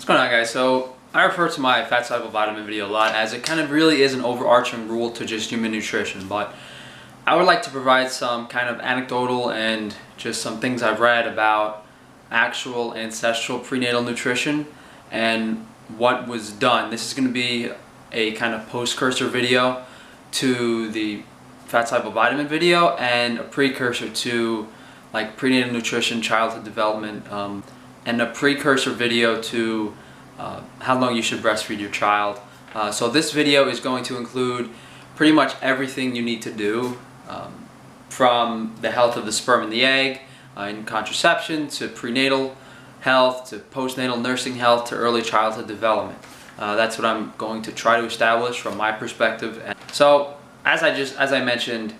What's going on, guys? So I refer to my fat soluble vitamin video a lot as it kind of really is an overarching rule to just human nutrition, but I would like to provide some kind of anecdotal and just some things I've read about actual ancestral prenatal nutrition and what was done. This is going to be a kind of post-cursor video to the fat soluble vitamin video and a precursor to like prenatal nutrition, childhood development, and a precursor video to how long you should breastfeed your child. So this video is going to include pretty much everything you need to do, from the health of the sperm and the egg, in contraception, to prenatal health, to postnatal nursing health, to early childhood development. That's what I'm going to try to establish from my perspective. So as I mentioned,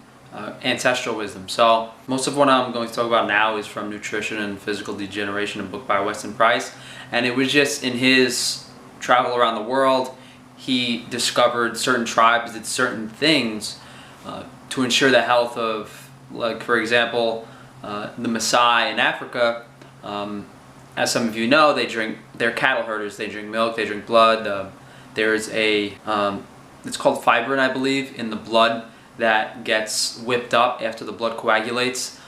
ancestral wisdom. So most of what I'm going to talk about now is from Nutrition and Physical Degeneration, a book by Weston Price, and it was just in his travel around the world he discovered certain tribes did certain things to ensure the health of, like for example, the Maasai in Africa. As some of you know, they're cattle herders. They drink milk, they drink blood. There's a it's called fibrin, I believe, in the blood that gets whipped up after the blood coagulates.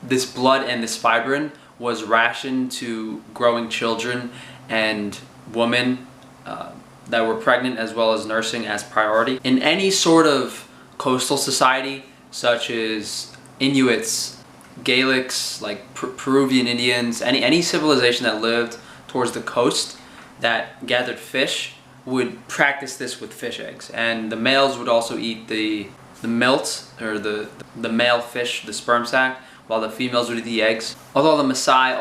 This blood and this fibrin was rationed to growing children and women that were pregnant, as well as nursing as priority. In any sort of coastal society, such as Inuits, Gaelics, like Peruvian Indians, any civilization that lived towards the coast that gathered fish, would practice this with fish eggs, and the males would also eat the milt, or the male fish, the sperm sac, while the females would eat the eggs. Although the Maasai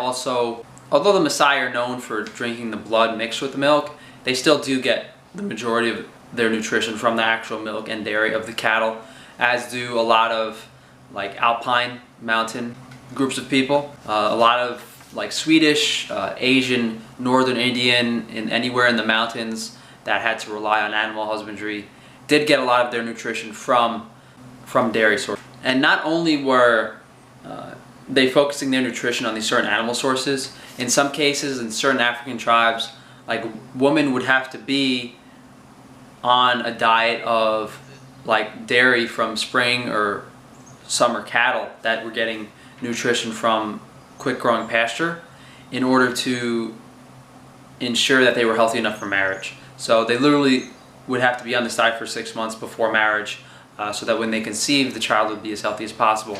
are known for drinking the blood mixed with the milk, they still do get the majority of their nutrition from the actual milk and dairy of the cattle, as do a lot of like alpine mountain groups of people. A lot of like Swedish, Asian, Northern Indian, anywhere in the mountains that had to rely on animal husbandry did get a lot of their nutrition from dairy sources. And not only were they focusing their nutrition on these certain animal sources, in some cases in certain African tribes, like women would have to be on a diet of like dairy from spring or summer cattle that were getting nutrition from quick growing pasture in order to ensure that they were healthy enough for marriage. So they literally would have to be on this diet for 6 months before marriage, so that when they conceive, the child would be as healthy as possible.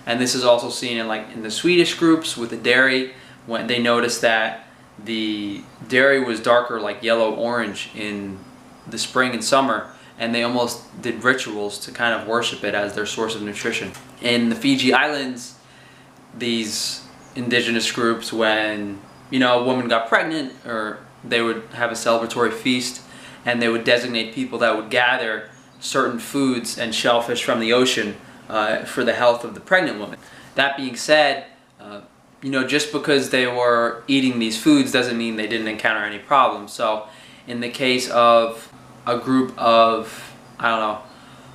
And this is also seen in the Swedish groups with the dairy, when they noticed that the dairy was darker, like yellow-orange in the spring and summer, and they almost did rituals to kind of worship it as their source of nutrition. In the Fiji Islands, these indigenous groups, when a woman got pregnant, or they would have a celebratory feast, and they would designate people that would gather certain foods and shellfish from the ocean for the health of the pregnant woman. That being said, just because they were eating these foods doesn't mean they didn't encounter any problems. So in the case of a group of, I don't know,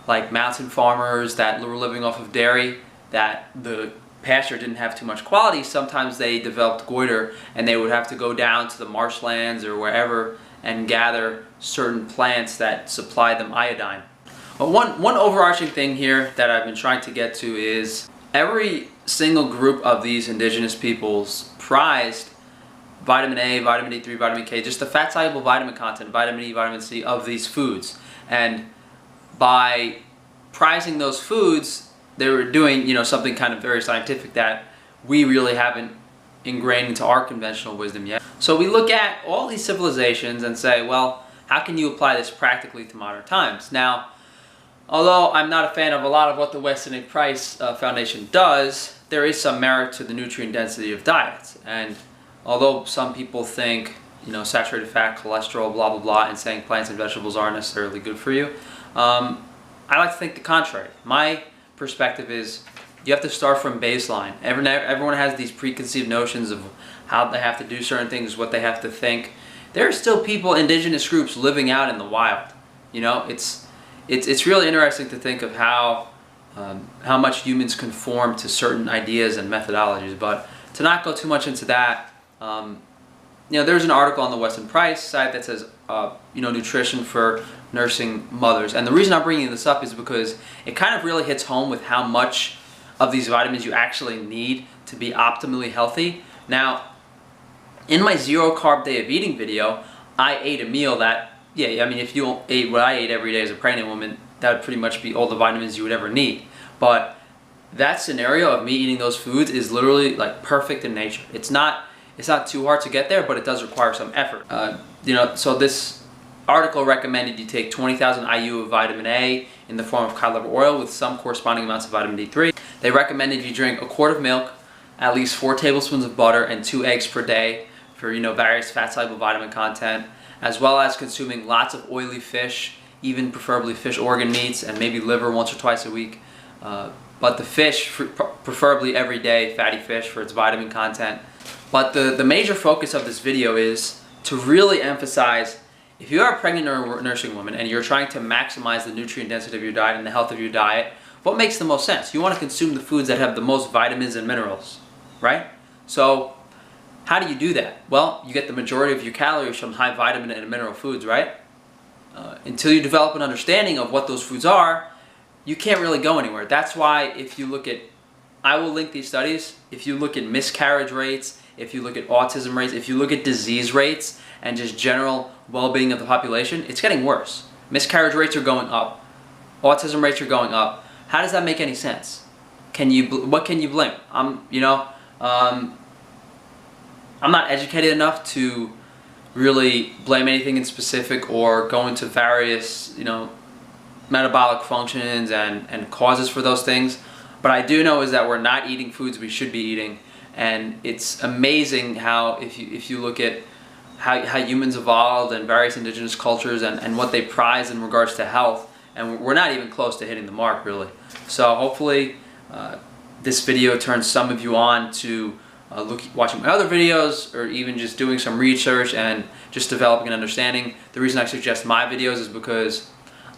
like mountain farmers that were living off of dairy, that the pasture didn't have too much quality, sometimes they developed goiter, and they would have to go down to the marshlands or wherever and gather certain plants that supplied them iodine. But one overarching thing here that I've been trying to get to is every single group of these indigenous peoples prized vitamin A, vitamin D3, vitamin K, just the fat soluble vitamin content, vitamin E, vitamin C of these foods. And by prizing those foods, they were doing, something kind of very scientific that we really haven't ingrained into our conventional wisdom yet. So we look at all these civilizations and say, well, how can you apply this practically to modern times? Now, although I'm not a fan of a lot of what the Weston and Price Foundation does, there is some merit to the nutrient density of diets. And although some people think, saturated fat, cholesterol, blah, blah, blah, and saying plants and vegetables aren't necessarily good for you, I like to think the contrary. My perspective is you have to start from baseline. Everyone has these preconceived notions of how they have to do certain things, what they have to think. There are still people, indigenous groups, living out in the wild. It's really interesting to think of how much humans conform to certain ideas and methodologies. But to not go too much into that, there's an article on the Weston Price site that says, nutrition for nursing mothers. And the reason I'm bringing this up is because it kind of really hits home with how much of these vitamins you actually need to be optimally healthy. Now, in my 0 carb day of eating video, I ate a meal that, if you ate what I ate every day as a pregnant woman, that would pretty much be all the vitamins you would ever need. But that scenario of me eating those foods is literally like perfect in nature. It's not too hard to get there, but it does require some effort. So this article recommended you take 20,000 IU of vitamin A in the form of cod liver oil with some corresponding amounts of vitamin D3. They recommended you drink a quart of milk, at least 4 tablespoons of butter, and 2 eggs per day for various fat-soluble vitamin content, as well as consuming lots of oily fish, even preferably fish organ meats, and maybe liver once or twice a week. But the fish, preferably every day, fatty fish for its vitamin content. But the major focus of this video is to really emphasize, if you are a pregnant or nursing woman and you're trying to maximize the nutrient density of your diet and the health of your diet, what makes the most sense? You want to consume the foods that have the most vitamins and minerals, right? So how do you do that? Well, you get the majority of your calories from high vitamin and mineral foods, right? Until you develop an understanding of what those foods are, you can't really go anywhere. That's why if you look at, I will link these studies, if you look at miscarriage rates, if you look at autism rates, if you look at disease rates and just general well-being of the population, it's getting worse. Miscarriage rates are going up. Autism rates are going up. How does that make any sense? What can you blame? I'm not educated enough to really blame anything in specific or go into various, metabolic functions and causes for those things. But I do know is that we're not eating foods we should be eating, and it's amazing how if you look at how humans evolved and various indigenous cultures and what they prize in regards to health, and we're not even close to hitting the mark really. So hopefully this video turns some of you on to watching my other videos, or even just doing some research and just developing an understanding. The reason I suggest my videos is because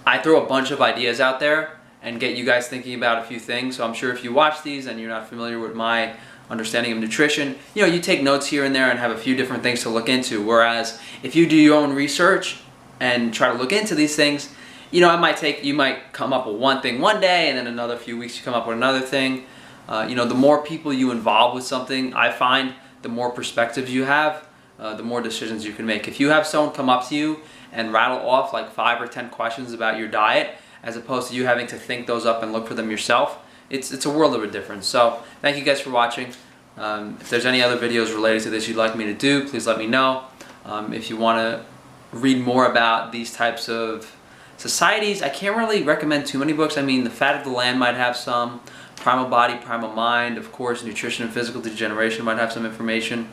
I throw a bunch of ideas out there and get you guys thinking about a few things. So I'm sure if you watch these and you're not familiar with my understanding of nutrition, you take notes here and there and have a few different things to look into. Whereas if you do your own research and try to look into these things, you might come up with one thing one day, and then another few weeks you come up with another thing. The more people you involve with something, I find the more perspectives you have, the more decisions you can make. If you have someone come up to you and rattle off like 5 or 10 questions about your diet, as opposed to you having to think those up and look for them yourself, it's a world of a difference. So thank you guys for watching. If there's any other videos related to this you'd like me to do, please let me know. If you want to read more about these types of societies, I can't really recommend too many books. I mean, The Fat of the Land might have some, Primal Body, Primal Mind, of course, Nutrition and Physical Degeneration might have some information.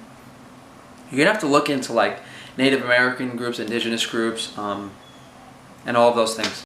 You're gonna have to look into like Native American groups, indigenous groups, and all of those things.